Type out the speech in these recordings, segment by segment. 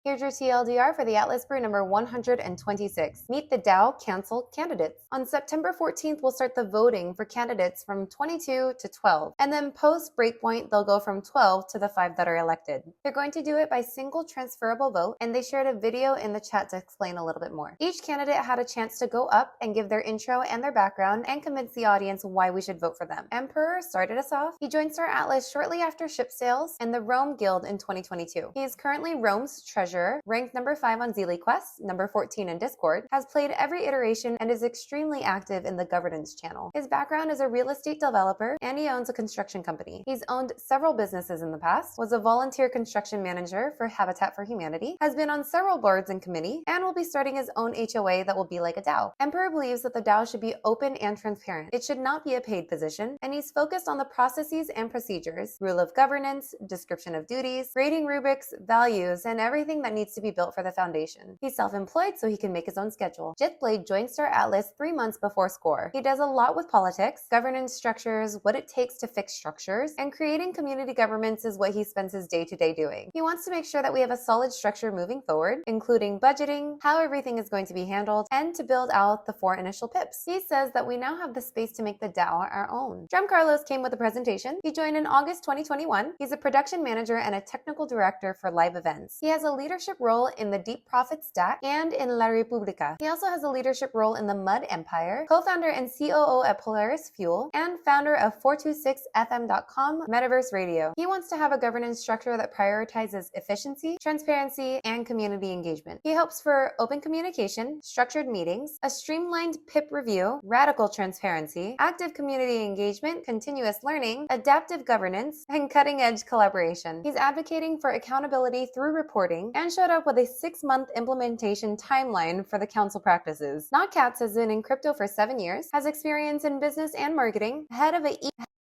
Here's your TLDR for the Atlas Brew number 126. Meet the DAO canceled candidates. On September 14th, we'll start the voting for candidates from 22 to 12. And then post breakpoint, they'll go from 12 to the 5 that are elected. They're going to do it by single transferable vote, and they shared a video in the chat to explain a little bit more. Each candidate had a chance to go up and give their intro and their background and convince the audience why we should vote for them. Emperor started us off. He joined Star Atlas shortly after ship sales and the Rome Guild in 2022. He is currently Rome's treasurer, ranked number 5 on Zeely Quest, number 14 in Discord, has played every iteration and is extremely active in the governance channel. His background is a real estate developer and he owns a construction company. He's owned several businesses in the past, was a volunteer construction manager for Habitat for Humanity, has been on several boards and committees, and will be starting his own HOA that will be like a DAO. Emperor believes that the DAO should be open and transparent. It should not be a paid position, and he's focused on the processes and procedures, rule of governance, description of duties, grading rubrics, values, and everything that needs to be built for the foundation. He's self-employed, so he can make his own schedule. Jitblade joined Star Atlas 3 months before SCORE. He does a lot with politics, governance structures, what it takes to fix structures, and creating community governments is what he spends his day-to-day doing. He wants to make sure that we have a solid structure moving forward, including budgeting, how everything is going to be handled, and to build out the 4 initial pips. He says that we now have the space to make the DAO our own. Drum Carlos came with a presentation. He joined in August 2021. He's a production manager and a technical director for live events. He has a leadership role in the Deep Profit Stack and in La Repubblica. He also has a leadership role in the Mud Empire, co-founder and COO at Polaris Fuel, and founder of 426fm.com Metaverse Radio. He wants to have a governance structure that prioritizes efficiency, transparency, and community engagement. He hopes for open communication, structured meetings, a streamlined PIP review, radical transparency, active community engagement, continuous learning, adaptive governance, and cutting-edge collaboration. He's advocating for accountability through reporting and showed up with a 6-month implementation timeline for the council practices. Not Cats has been in crypto for 7 years, has experience in business and marketing, head of a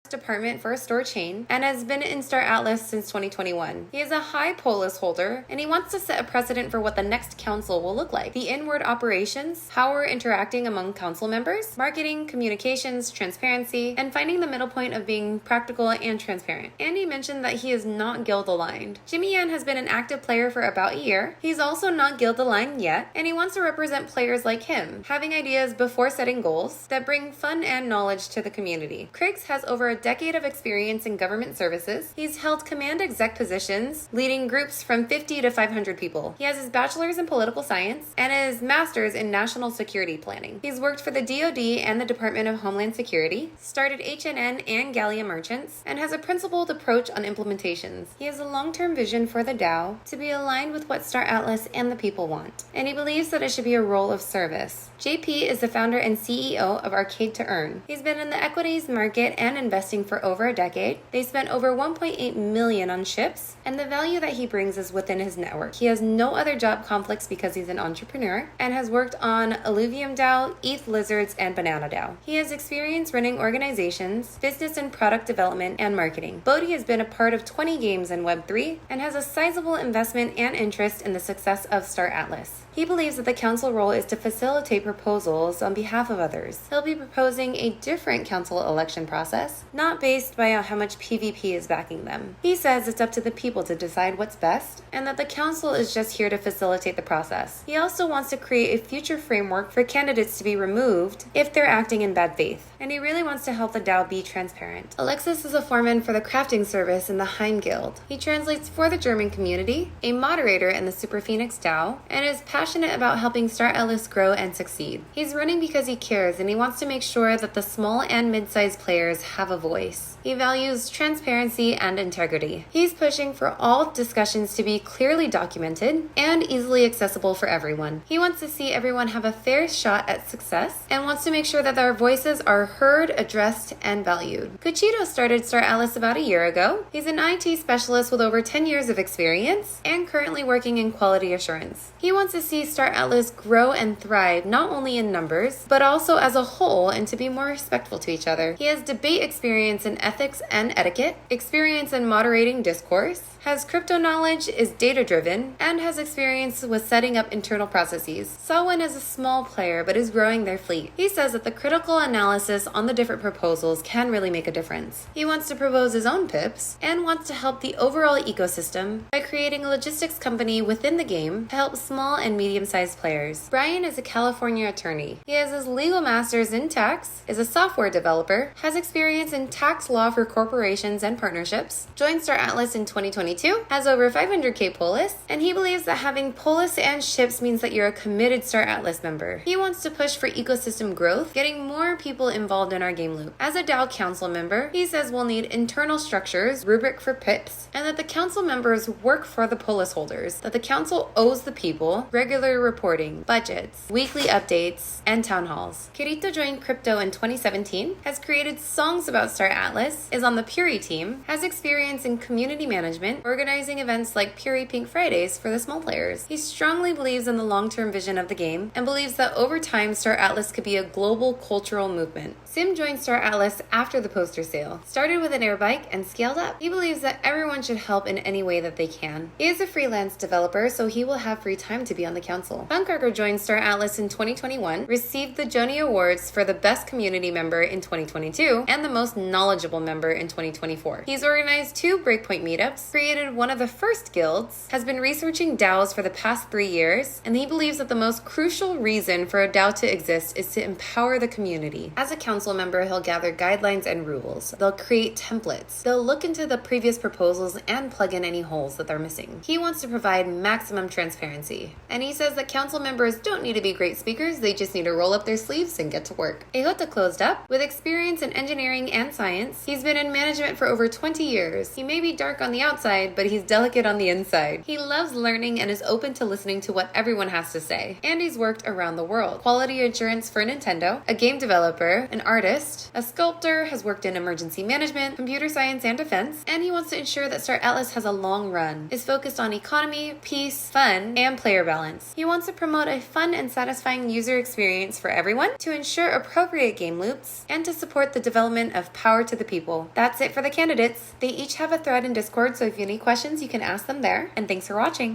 department for a store chain, and has been in Star Atlas since 2021. He is a high polis holder, and he wants to set a precedent for what the next council will look like. The inward operations, how we're interacting among council members, marketing, communications, transparency, and finding the middle point of being practical and transparent. And he mentioned that he is not guild aligned. Jimmy Yan has been an active player for about a year. He's also not guild aligned yet, and he wants to represent players like him, having ideas before setting goals that bring fun and knowledge to the community. Criggs has over a decade of experience in government services. He's held command exec positions, leading groups from 50 to 500 people. He has his bachelor's in political science and his master's in national security planning. He's worked for the DoD and the Department of Homeland Security, started HNN and Gallia Merchants, and has a principled approach on implementations. He has a long-term vision for the DAO to be aligned with what Star Atlas and the people want, and he believes that it should be a role of service. JP is the founder and CEO of Arcade to Earn. He's been in the equities market and investing for over a decade. They spent over 1.8 million on ships, and the value that he brings is within his network. He has no other job conflicts because he's an entrepreneur and has worked on Illuvium DAO, ETH Lizards, and Banana DAO. He has experience running organizations, business and product development, and marketing. Bodhi has been a part of 20 games in Web3 and has a sizable investment and interest in the success of Star Atlas. He believes that the council role is to facilitate proposals on behalf of others. He'll be proposing a different council election process, not based by how much PvP is backing them. He says it's up to the people to decide what's best, and that the council is just here to facilitate the process. He also wants to create a future framework for candidates to be removed if they're acting in bad faith, and he really wants to help the DAO be transparent. Alexis is a foreman for the crafting service in the Heim Guild. He translates for the German community, a moderator in the Super Phoenix DAO, and is passionate about helping Star Atlas grow and succeed. He's running because he cares, and he wants to make sure that the small and mid-sized players have a voice. He values transparency and integrity. He's pushing for all discussions to be clearly documented and easily accessible for everyone. He wants to see everyone have a fair shot at success and wants to make sure that their voices are heard, addressed, and valued. Cuchito started Star Atlas about a year ago. He's an IT specialist with over 10 years of experience and currently working in quality assurance. He wants to see Star Atlas grow and thrive not only in numbers, but also as a whole, and to be more respectful to each other. He has debate experience experience in ethics and etiquette, experience in moderating discourse, has crypto knowledge, is data-driven, and has experience with setting up internal processes. Selwyn is a small player but is growing their fleet. He says that the critical analysis on the different proposals can really make a difference. He wants to propose his own pips and wants to help the overall ecosystem by creating a logistics company within the game to help small and medium-sized players. Brian is a California attorney. He has his legal master's in tax, is a software developer, has experience in tax law for corporations and partnerships, joined Star Atlas in 2022, has over 500k Polis, and he believes that having Polis and ships means that you're a committed Star Atlas member. He wants to push for ecosystem growth, getting more people involved in our game loop. As a DAO council member, he says we'll need internal structures, rubric for pips, and that the council members work for the Polis holders, that the council owes the people regular reporting, budgets, weekly updates, and town halls. Kirito joined crypto in 2017, has created songs about Star Atlas, is on the Puri team, has experience in community management, organizing events like Puri Pink Fridays for the small players. He strongly believes in the long-term vision of the game and believes that over time Star Atlas could be a global cultural movement. Sim joined Star Atlas after the poster sale, started with an air bike and scaled up. He believes that everyone should help in any way that they can. He is a freelance developer, so he will have free time to be on the council. Funkarker joined Star Atlas in 2021, received the Joni Awards for the best community member in 2022 and the most knowledgeable member in 2024. He's organized 2 Breakpoint meetups, created one of the first guilds, has been researching DAOs for the past 3 years, and he believes that the most crucial reason for a DAO to exist is to empower the community. As a council member, he'll gather guidelines and rules. They'll create templates. They'll look into the previous proposals and plug in any holes that they're missing. He wants to provide maximum transparency. And he says that council members don't need to be great speakers, they just need to roll up their sleeves and get to work. Ehota closed up. With experience in engineering and science, he's been in management for over 20 years. He may be dark on the outside, but he's delicate on the inside. He loves learning and is open to listening to what everyone has to say. And he's worked around the world. Quality assurance for Nintendo, a game developer, an artist, a sculptor, has worked in emergency management, computer science, and defense, and he wants to ensure that Star Atlas has a long run, is focused on economy, peace, fun, and player balance. He wants to promote a fun and satisfying user experience for everyone, to ensure appropriate game loops, and to support the development of power to the people. That's it for the candidates. They each have a thread in Discord, so if you have any questions, you can ask them there, and thanks for watching.